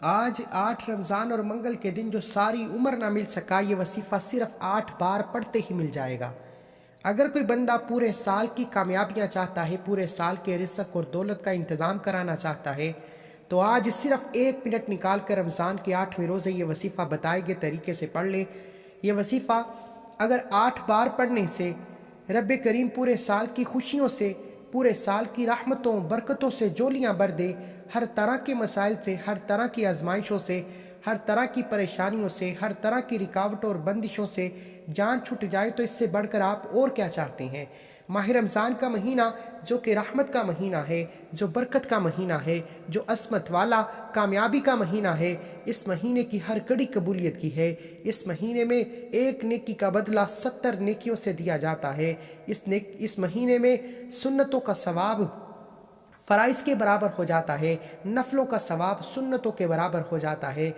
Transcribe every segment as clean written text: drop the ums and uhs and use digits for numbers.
آج 8 رمضان اور منگل کے دن جو ساری عمر نہ مل سکا، یہ وظیفہ صرف 8 بار پڑھتے ہی مل جائے گا۔ اگر کوئی بندہ پورے سال کی کامیابیاں چاہتا ہے، پورے سال کے رزق اور دولت کا انتظام کرانا چاہتا ہے، تو آج صرف 1 منٹ نکال کر رمضان کے 8ویں روزے یہ وظیفہ بتائے گئے طریقے سے پڑھ لے۔ یہ وظیفہ اگر 8 بار پڑھنے سے رب کریم پورے سال کی خوشیوں سے، پورے سال کی رحمتوں برکتوں سے جولیاں بھر دے، ہر طرح کے مسائل سے، ہر طرح کی آزمائشوں سے، ہر طرح کی پریشانیوں سے، ہر طرح کی رکاوٹوں اور بندشوں سے جان چھٹ جائے، تو اس سے بڑھ کر آپ اور کیا چاہتے ہیں؟ ماہ رمضان کا مہینہ جو کہ رحمت کا مہینہ ہے، جو برکت کا مہینہ ہے، جو عصمت والا کامیابی کا مہینہ ہے، اس مہینے کی ہر کڑی قبولیت کی ہے۔ اس مہینے میں 1 نیکی کا بدلہ 70 نیکیوں سے دیا جاتا ہے۔ اس مہینے میں سنتوں کا ثواب فرائض کے برابر ہو جاتا ہے، نفلوں کا ثواب سنتوں کے برابر ہو جاتا ہے۔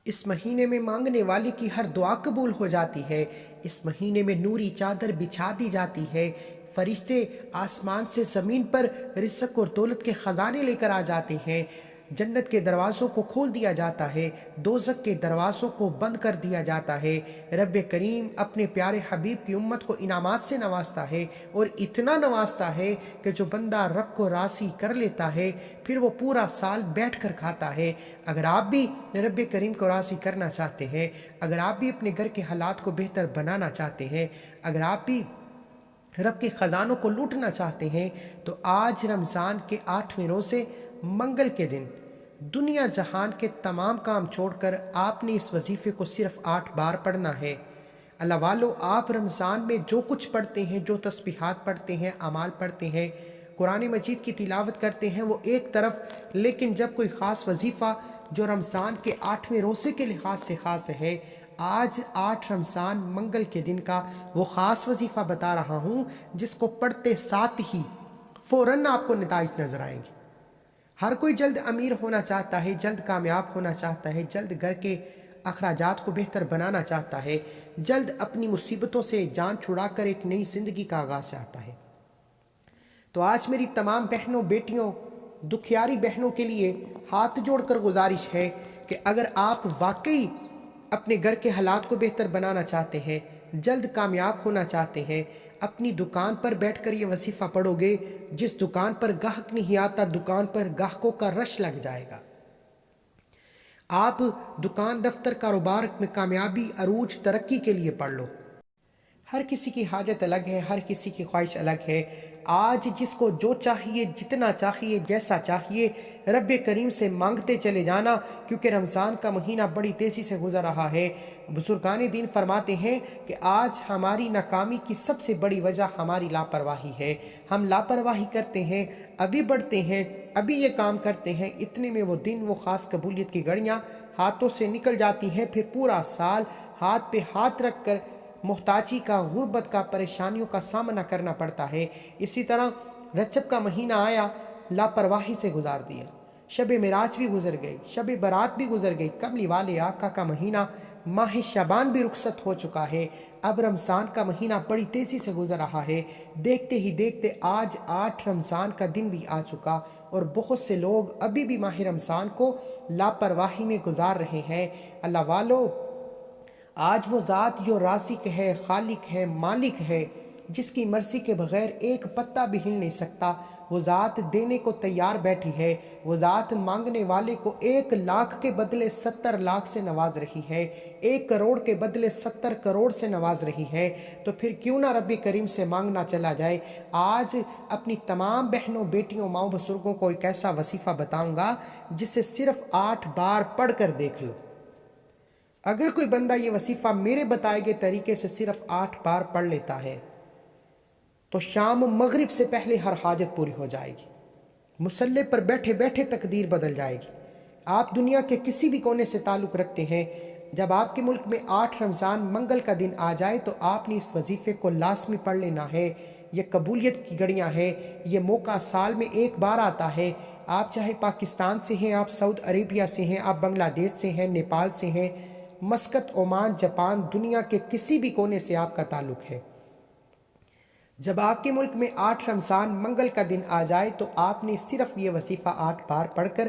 اس مہینے میں مانگنے والے کی ہر دعا قبول ہو جاتی ہے۔ اس مہینے میں نوری چادر بچھا دی جاتی ہے، فرشتے آسمان سے زمین پر رزق اور دولت کے خزانے لے کر آ جاتے ہیں، جنت کے دروازوں کو کھول دیا جاتا ہے، دوزخ کے دروازوں کو بند کر دیا جاتا ہے۔ رب کریم اپنے پیارے حبیب کی امت کو انعامات سے نوازتا ہے، اور اتنا نوازتا ہے کہ جو بندہ رب کو راضی کر لیتا ہے پھر وہ پورا سال بیٹھ کر کھاتا ہے۔ اگر آپ بھی رب کریم کو راضی کرنا چاہتے ہیں، اگر آپ بھی اپنے گھر کے حالات کو بہتر بنانا چاہتے ہیں، اگر آپ بھی رب کے خزانوں کو لوٹنا چاہتے ہیں، تو آج رمضان کے 8ویں روزے منگل کے دن دنیا جہان کے تمام کام چھوڑ کر آپ نے اس وظیفے کو صرف 8 بار پڑھنا ہے۔ اللہ والو، آپ رمضان میں جو کچھ پڑھتے ہیں، جو تسبیحات پڑھتے ہیں، اعمال پڑھتے ہیں، قرآن مجید کی تلاوت کرتے ہیں، وہ ایک طرف، لیکن جب کوئی خاص وظیفہ جو رمضان کے 8ویں روزے کے لحاظ سے خاص ہے، آج 8 رمضان منگل کے دن کا وہ خاص وظیفہ بتا رہا ہوں جس کو پڑھتے ساتھ ہی فوراً آپ کو نتائج نظر آئیں گے۔ ہر کوئی جلد امیر ہونا چاہتا ہے، جلد کامیاب ہونا چاہتا ہے، جلد گھر کے اخراجات کو بہتر بنانا چاہتا ہے، جلد اپنی مصیبتوں سے جان چھڑا کر ایک نئی زندگی کا آغاز چاہتا ہے۔ تو آج میری تمام بہنوں، بیٹیوں، دکھیاری بہنوں کے لیے ہاتھ جوڑ کر گزارش ہے کہ اگر آپ واقعی اپنے گھر کے حالات کو بہتر بنانا چاہتے ہیں، جلد کامیاب ہونا چاہتے ہیں، اپنی دکان پر بیٹھ کر یہ وظیفہ پڑھو گے، جس دکان پر گاہک نہیں آتا، دکان پر گاہکوں کا رش لگ جائے گا۔ آپ دکان، دفتر، کاروبار میں کامیابی، عروج، ترقی کے لیے پڑھ لو۔ ہر کسی کی حاجت الگ ہے، ہر کسی کی خواہش الگ ہے۔ آج جس کو جو چاہیے، جتنا چاہیے، جیسا چاہیے، رب کریم سے مانگتے چلے جانا، کیونکہ رمضان کا مہینہ بڑی تیزی سے گزر رہا ہے۔ بزرگان دین فرماتے ہیں کہ آج ہماری ناکامی کی سب سے بڑی وجہ ہماری لاپرواہی ہے۔ ہم لاپرواہی کرتے ہیں، ابھی بڑھتے ہیں، ابھی یہ کام کرتے ہیں، اتنے میں وہ دن، وہ خاص قبولیت کی گھڑیاں ہاتھوں سے نکل جاتی ہیں، پھر پورا سال ہاتھ پہ ہاتھ رکھ کر محتاجی کا، غربت کا، پریشانیوں کا سامنا کرنا پڑتا ہے۔ اسی طرح رجب کا مہینہ آیا، لاپرواہی سے گزار دیا، شب معراج بھی گزر گئی، شب برات بھی گزر گئی، کملی والے آقا کا مہینہ ماہ شعبان بھی رخصت ہو چکا ہے، اب رمضان کا مہینہ بڑی تیزی سے گزر رہا ہے۔ دیکھتے ہی دیکھتے آج 8 رمضان کا دن بھی آ چکا، اور بہت سے لوگ ابھی بھی ماہ رمضان کو لاپرواہی میں گزار رہے ہیں۔ اللہ والو، آج وہ ذات جو رازق ہے، خالق ہے، مالک ہے، جس کی مرضی کے بغیر ایک پتا بھی ہل نہیں سکتا، وہ ذات دینے کو تیار بیٹھی ہے، وہ ذات مانگنے والے کو 1 لاکھ کے بدلے 70 لاکھ سے نواز رہی ہے، 1 کروڑ کے بدلے 70 کروڑ سے نواز رہی ہے۔ تو پھر کیوں نہ رب کریم سے مانگنا چلا جائے۔ آج اپنی تمام بہنوں، بیٹیوں، ماؤں، بزرگوں کو ایک ایسا وظیفہ بتاؤں گا جسے صرف 8 بار پڑھ کر دیکھ لو۔ اگر کوئی بندہ یہ وظیفہ میرے بتائے گئے طریقے سے صرف 8 بار پڑھ لیتا ہے، تو شام مغرب سے پہلے ہر حاجت پوری ہو جائے گی، مصلی پر بیٹھے بیٹھے تقدیر بدل جائے گی۔ آپ دنیا کے کسی بھی کونے سے تعلق رکھتے ہیں، جب آپ کے ملک میں 8 رمضان منگل کا دن آ جائے تو آپ نے اس وظیفے کو لازمی پڑھ لینا ہے۔ یہ قبولیت کی گھڑیاں ہیں، یہ موقع سال میں 1 بار آتا ہے۔ آپ چاہے پاکستان سے ہیں، آپ سعودی عربیہ سے ہیں، آپ بنگلہ دیش سے ہیں، نیپال سے ہیں، مسقط، عمان، جاپان، دنیا کے کسی بھی کونے سے آپ کا تعلق ہے، جب آپ کے ملک میں 8 رمضان منگل کا دن آ جائے تو آپ نے صرف یہ وظیفہ 8 بار پڑھ کر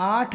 8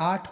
8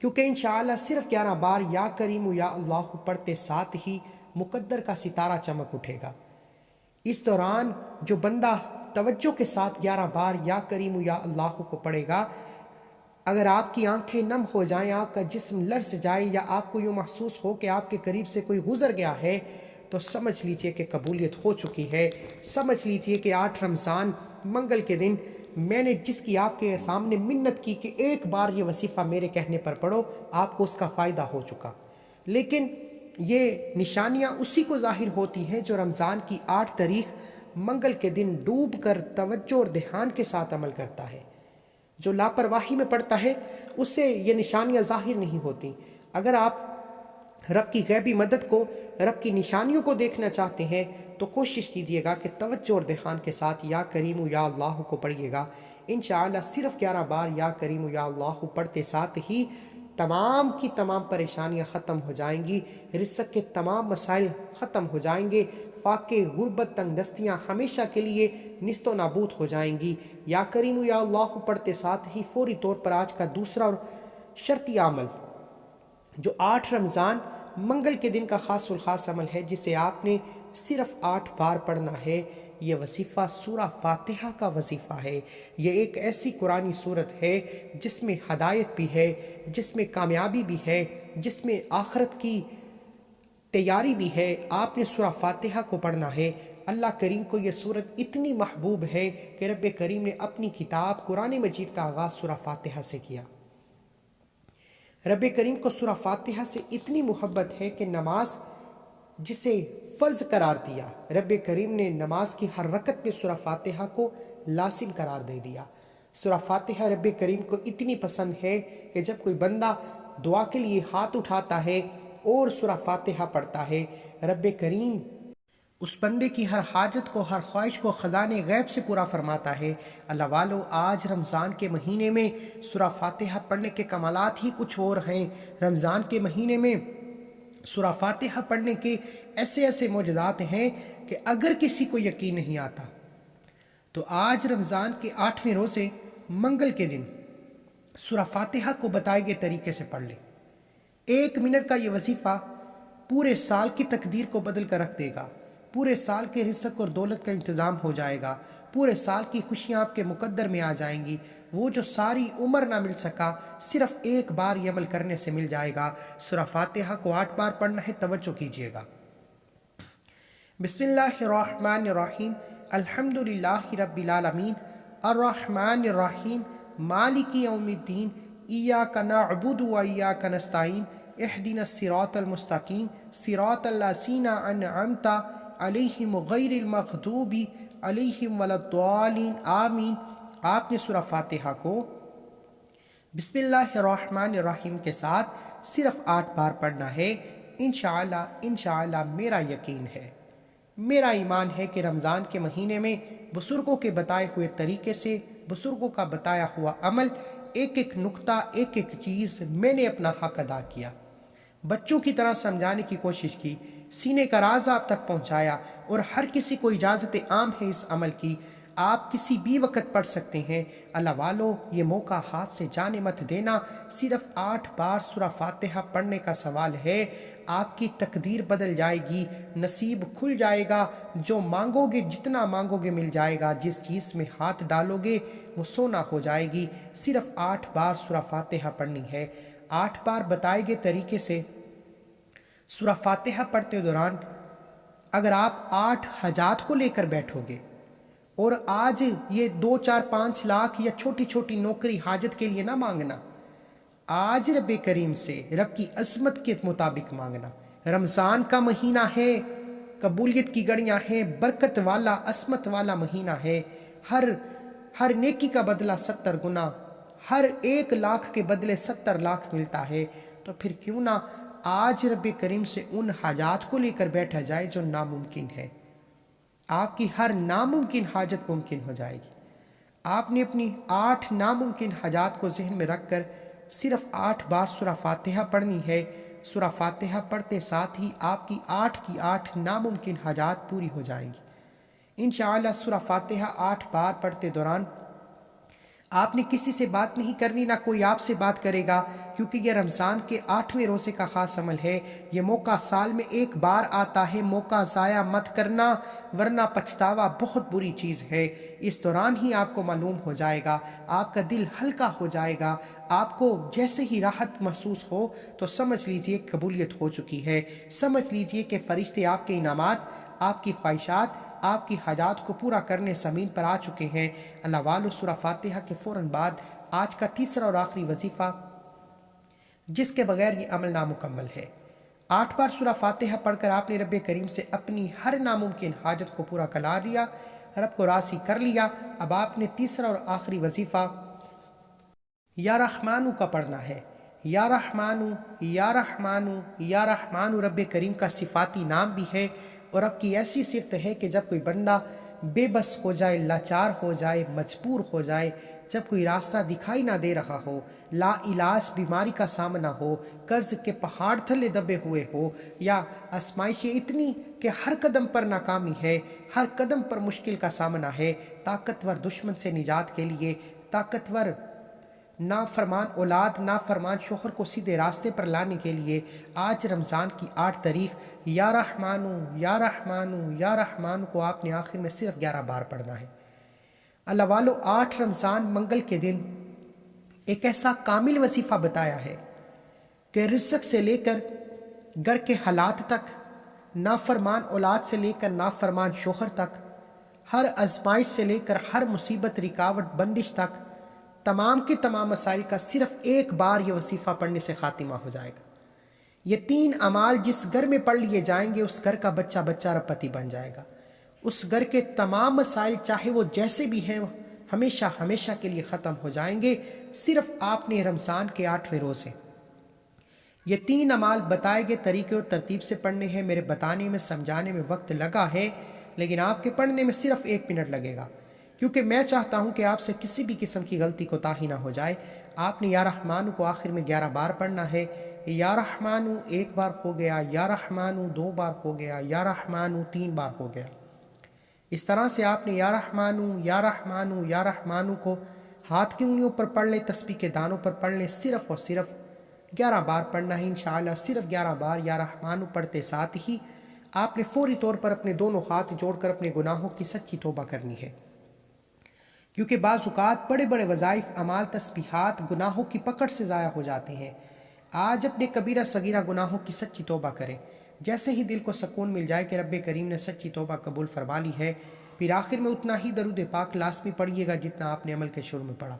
کیونکہ انشاءاللہ صرف 11 بار یا کریم یا اللہ پڑھتے ساتھ ہی مقدر کا ستارہ چمک اٹھے گا۔ اس دوران جو بندہ توجہ کے ساتھ 11 بار یا کریم یا اللہ کو پڑھے گا، اگر آپ کی آنکھیں نم ہو جائیں، آپ کا جسم لرز جائے، یا آپ کو یوں محسوس ہو کہ آپ کے قریب سے کوئی گزر گیا ہے، تو سمجھ لیجئے کہ قبولیت ہو چکی ہے۔ سمجھ لیجئے کہ 8 رمضان منگل کے دن میں نے جس کی آپ کے سامنے منت کی کہ ایک بار یہ وظیفہ میرے کہنے پر پڑھو، آپ کو اس کا فائدہ ہو چکا۔ لیکن یہ نشانیاں اسی کو ظاہر ہوتی ہیں جو رمضان کی 8 تاریخ منگل کے دن ڈوب کر توجہ اور دھیان کے ساتھ عمل کرتا ہے۔ جو لاپرواہی میں پڑتا ہے اس سے یہ نشانیاں ظاہر نہیں ہوتی۔ اگر آپ رب کی غیبی مدد کو، رب کی نشانیوں کو دیکھنا چاہتے ہیں تو کوشش کیجئے گا کہ توجہ اور دھیان کے ساتھ یا کریم یا اللہ کو پڑھیے گا۔ انشاءاللہ صرف 11 بار یا کریم یا اللہ پڑھتے ساتھ ہی تمام کی تمام پریشانیاں ختم ہو جائیں گی، رزق کے تمام مسائل ختم ہو جائیں گے، فاقے، غربت، تنگ دستیاں ہمیشہ کے لیے نیست و نابود ہو جائیں گی۔ یا کریم یا اللہ پڑھتے ساتھ ہی فوری طور پر آج کا دوسرا اور شرطی عمل جو 8 رمضان منگل کے دن کا خاص الخاص عمل ہے، جسے آپ نے صرف 8 بار پڑھنا ہے، یہ وظیفہ سورہ فاتحہ کا وظیفہ ہے۔ یہ ایک ایسی قرآنی صورت ہے جس میں ہدایت بھی ہے، جس میں کامیابی بھی ہے، جس میں آخرت کی تیاری بھی ہے۔ آپ نے سورہ فاتحہ کو پڑھنا ہے۔ اللہ کریم کو یہ صورت اتنی محبوب ہے کہ رب کریم نے اپنی کتاب قرآن مجید کا آغاز سورہ فاتحہ سے کیا۔ رب کریم کو سورہ فاتحہ سے اتنی محبت ہے کہ نماز جسے فرض قرار دیا، رب کریم نے نماز کی ہر رکعت میں سورہ فاتحہ کو لازم قرار دے دیا۔ سورہ فاتحہ رب کریم کو اتنی پسند ہے کہ جب کوئی بندہ دعا کے لیے ہاتھ اٹھاتا ہے اور سورہ فاتحہ پڑھتا ہے، رب کریم اس بندے کی ہر حاجت کو، ہر خواہش کو خزانے غیب سے پورا فرماتا ہے۔ اللہ والو، آج رمضان کے مہینے میں سورہ فاتحہ پڑھنے کے کمالات ہی کچھ اور ہیں۔ رمضان کے مہینے میں سورہ فاتحہ پڑھنے کے ایسے ایسے معجزات ہیں کہ اگر کسی کو یقین نہیں آتا تو آج رمضان کے 8ویں روزے منگل کے دن سورہ فاتحہ کو بتائے گئے طریقے سے پڑھ لے۔ 1 منٹ کا یہ وظیفہ پورے سال کی تقدیر کو بدل کر رکھ دے گا۔ پورے سال کے رزق اور دولت کا انتظام ہو جائے گا۔ پورے سال کی خوشیاں آپ کے مقدر میں آ جائیں گی۔ وہ جو ساری عمر نہ مل سکا، صرف 1 بار یہ عمل کرنے سے مل جائے گا۔ سورہ فاتحہ کو 8 بار پڑھنا ہے، توجہ کیجئے گا۔ بسم اللہ الرحمن الرحیم، الحمدللہ رب العالمین، الرحمن الرحیم، مالک یوم الدین، ایاک نعبد و ایاک نستعین، اہدنا الصراط المستقیم، صراط الذین انعمت علیہم غیر المغضوب علیہم ولا الضالین، آمین۔ آپ نے سورہ فاتحہ کو بسم اللہ الرحمن الرحیم کے ساتھ صرف 8 بار پڑھنا ہے۔ انشاءاللہ میرا یقین ہے، میرا ایمان ہے کہ رمضان کے مہینے میں بزرگوں کے بتائے ہوئے طریقے سے، بزرگوں کا بتایا ہوا عمل، ایک ایک نقطہ، ایک ایک چیز میں نے اپنا حق ادا کیا، بچوں کی طرح سمجھانے کی کوشش کی، سینے کا راز آپ تک پہنچایا، اور ہر کسی کو اجازت عام ہے اس عمل کی۔ آپ کسی بھی وقت پڑھ سکتے ہیں۔ اللہ والو، یہ موقع ہاتھ سے جانے مت دینا۔ صرف 8 بار سورہ فاتحہ پڑھنے کا سوال ہے، آپ کی تقدیر بدل جائے گی، نصیب کھل جائے گا، جو مانگو گے، جتنا مانگو گے مل جائے گا، جس چیز میں ہاتھ ڈالو گے وہ سونا ہو جائے گی۔ صرف 8 بار سورہ فاتحہ پڑھنی ہے۔ 8 بار بتائے گئے طریقے سے سورہ فاتحہ پڑھتے دوران اگر آپ 8 حاجات کو لے کر بیٹھو گے، اور آج یہ 2 4 5 لاکھ یا چھوٹی چھوٹی نوکری حاجت کے لیے نہ مانگنا، آج رب کریم سے رب کی عظمت کے مطابق مانگنا۔ رمضان کا مہینہ ہے، قبولیت کی گھڑیاں ہیں، برکت والا، عظمت والا مہینہ ہے۔ ہر نیکی کا بدلہ 70 گنا، ہر 1 لاکھ کے بدلے 70 لاکھ ملتا ہے۔ تو پھر کیوں نہ آج رب کریم سے ان حاجات کو لے کر بیٹھا جائے جو ناممکن ہے۔ آپ کی ہر ناممکن حاجت ممکن ہو جائے گی۔ آپ نے اپنی 8 ناممکن حاجات کو ذہن میں رکھ کر صرف 8 بار سورہ فاتحہ پڑھنی ہے۔ سورہ فاتحہ پڑھتے ساتھ ہی آپ کی 8 کی 8 ناممکن حاجات پوری ہو جائیں گی۔ انشاءاللہ سورہ فاتحہ 8 بار پڑھتے دوران آپ نے کسی سے بات نہیں کرنی، نہ کوئی آپ سے بات کرے گا، کیونکہ یہ رمضان کے 8ویں روزے کا خاص عمل ہے۔ یہ موقع سال میں ایک بار آتا ہے، موقع ضائع مت کرنا، ورنہ پچھتاوا بہت بری چیز ہے۔ اس دوران ہی آپ کو معلوم ہو جائے گا، آپ کا دل ہلکا ہو جائے گا، آپ کو جیسے ہی راحت محسوس ہو تو سمجھ لیجئے قبولیت ہو چکی ہے، سمجھ لیجئے کہ فرشتے آپ کے انعامات، آپ کی خواہشات، آپ کی حاجات کو پورا کرنے زمین پر آ چکے ہیں۔ اللہ والو سورہ فاتحہ کے فوراً بعد آج کا تیسرا اور آخری وظیفہ، جس کے بغیر یہ عمل نامکمل ہے۔ 8 بار سورہ فاتحہ پڑھ کر آپ نے رب کریم سے اپنی ہر ناممکن حاجت کو پورا کرا لیا، رب کو راضی کر لیا۔ اب آپ نے تیسرا اور آخری وظیفہ یا رحمانو کا پڑھنا ہے۔ یا رحمانو، یا رحمانو، یا رحمانو رب کریم کا صفاتی نام بھی ہے، اور رب کی ایسی صفت ہے کہ جب کوئی بندہ بے بس ہو جائے، لاچار ہو جائے، مجبور ہو جائے، جب کوئی راستہ دکھائی نہ دے رہا ہو، لا علاج بیماری کا سامنا ہو، قرض کے پہاڑ تھلے دبے ہوئے ہو، یا آزمائشیں اتنی کہ ہر قدم پر ناکامی ہے، ہر قدم پر مشکل کا سامنا ہے، طاقتور دشمن سے نجات کے لیے، طاقتور نافرمان اولاد، نافرمان شوہر کو سیدھے راستے پر لانے کے لیے آج رمضان کی 8 تاریخ یا رحمانو، یا رحمانو، یا رحمانو کو آپ نے آخر میں صرف 11 بار پڑھنا ہے۔ اللہ والو، 8 رمضان منگل کے دن ایک ایسا کامل وظیفہ بتایا ہے کہ رزق سے لے کر گھر کے حالات تک، نافرمان اولاد سے لے کر نافرمان شوہر تک، ہر آزمائش سے لے کر ہر مصیبت، رکاوٹ، بندش تک، تمام کے تمام مسائل کا صرف ایک بار یہ وظیفہ پڑھنے سے خاتمہ ہو جائے گا۔ یہ 3 اعمال جس گھر میں پڑھ لیے جائیں گے، اس گھر کا بچہ بچہ ربپتی بن جائے گا۔ اس گھر کے تمام مسائل چاہے وہ جیسے بھی ہیں، ہمیشہ ہمیشہ کے لیے ختم ہو جائیں گے، صرف آپ نے رمضان کے 8ویں روزے یہ 3 اعمال بتائے گئے طریقے اور ترتیب سے پڑھنے ہیں۔ میرے بتانے میں، سمجھانے میں وقت لگا ہے، لیکن آپ کے پڑھنے میں صرف 1 منٹ لگے گا، کیونکہ میں چاہتا ہوں کہ آپ سے کسی بھی قسم کی غلطی کوتاہی نہ ہو جائے۔ آپ نے یا رحمانو کو آخر میں 11 بار پڑھنا ہے۔ یا رحمانو 1 بار ہو گیا، یا رحمانو 2 بار ہو گیا، یا رحمانو 3 بار ہو گیا۔ اس طرح سے آپ نے یا رحمانو، یا رحمانو، یا رحمانو کو ہاتھ کی انگلیوں پر پڑھ لیں، تسبیح کے دانوں پر پڑھ لیں، صرف اور صرف 11 بار پڑھنا ہے انشاءاللہ۔ صرف 11 بار یا رحمانو پڑھتے ساتھ ہی آپ نے فوری طور پر اپنے دونوں ہاتھ جوڑ کر اپنے گناہوں کی سچی توبہ کرنی ہے، کیونکہ بعض اوقات بڑے بڑے وظائف، اعمال، تسبیحات گناہوں کی پکڑ سے ضائع ہو جاتے ہیں۔ آج اپنے کبیرہ صغیرہ گناہوں کی سچی توبہ کریں، جیسے ہی دل کو سکون مل جائے کہ رب کریم نے سچی توبہ قبول فرما لی ہے، پھر آخر میں اتنا ہی درود پاک لازمی پڑھیے گا جتنا آپ نے عمل کے شروع میں پڑھا۔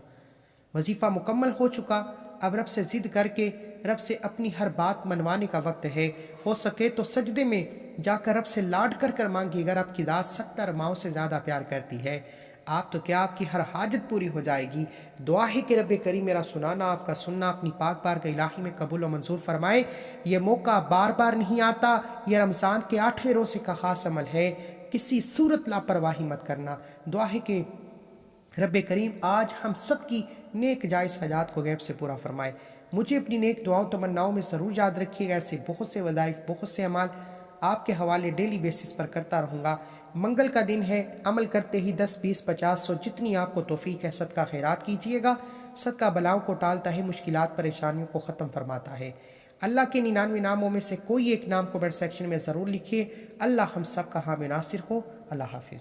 وظیفہ مکمل ہو چکا، اب رب سے ضد کر کے رب سے اپنی ہر بات منوانے کا وقت ہے۔ ہو سکے تو سجدے میں جا کر رب سے لاڈ کر کر مانگیے گا، رب کی ذات 70 ماؤں سے زیادہ پیار کرتی ہے۔ آپ تو کیا، آپ کی ہر حاجت پوری ہو جائے گی۔ دعا ہے کہ رب کریم میرا سنانا، آپ کا سننا اپنی پاک بارگاہ الہی میں قبول و منظور فرمائے۔ یہ موقع بار بار نہیں آتا، یہ رمضان کے 8ویں روزے کا خاص عمل ہے، کسی صورت لاپرواہی مت کرنا۔ دعا ہے کہ رب کریم آج ہم سب کی نیک جائز حاجات کو غیب سے پورا فرمائے۔ مجھے اپنی نیک دعاؤں تمناؤں میں ضرور یاد رکھیے گا، ایسے بہت سے وظائف، بہت سے اعمال آپ کے حوالے ڈیلی بیسس پر کرتا رہوں گا۔ منگل کا دن ہے، عمل کرتے ہی 10، 20، 50، 100 جتنی آپ کو توفیق ہے صدقہ خیرات کیجیے گا۔ صدقہ بلاؤں کو ٹالتا ہے، مشکلات پریشانیوں کو ختم فرماتا ہے۔ اللہ کے 99 ناموں میں سے کوئی ایک نام کمنٹ سیکشن میں ضرور لکھیے۔ اللہ ہم سب کا حامی ناصر ہو۔ اللہ حافظ۔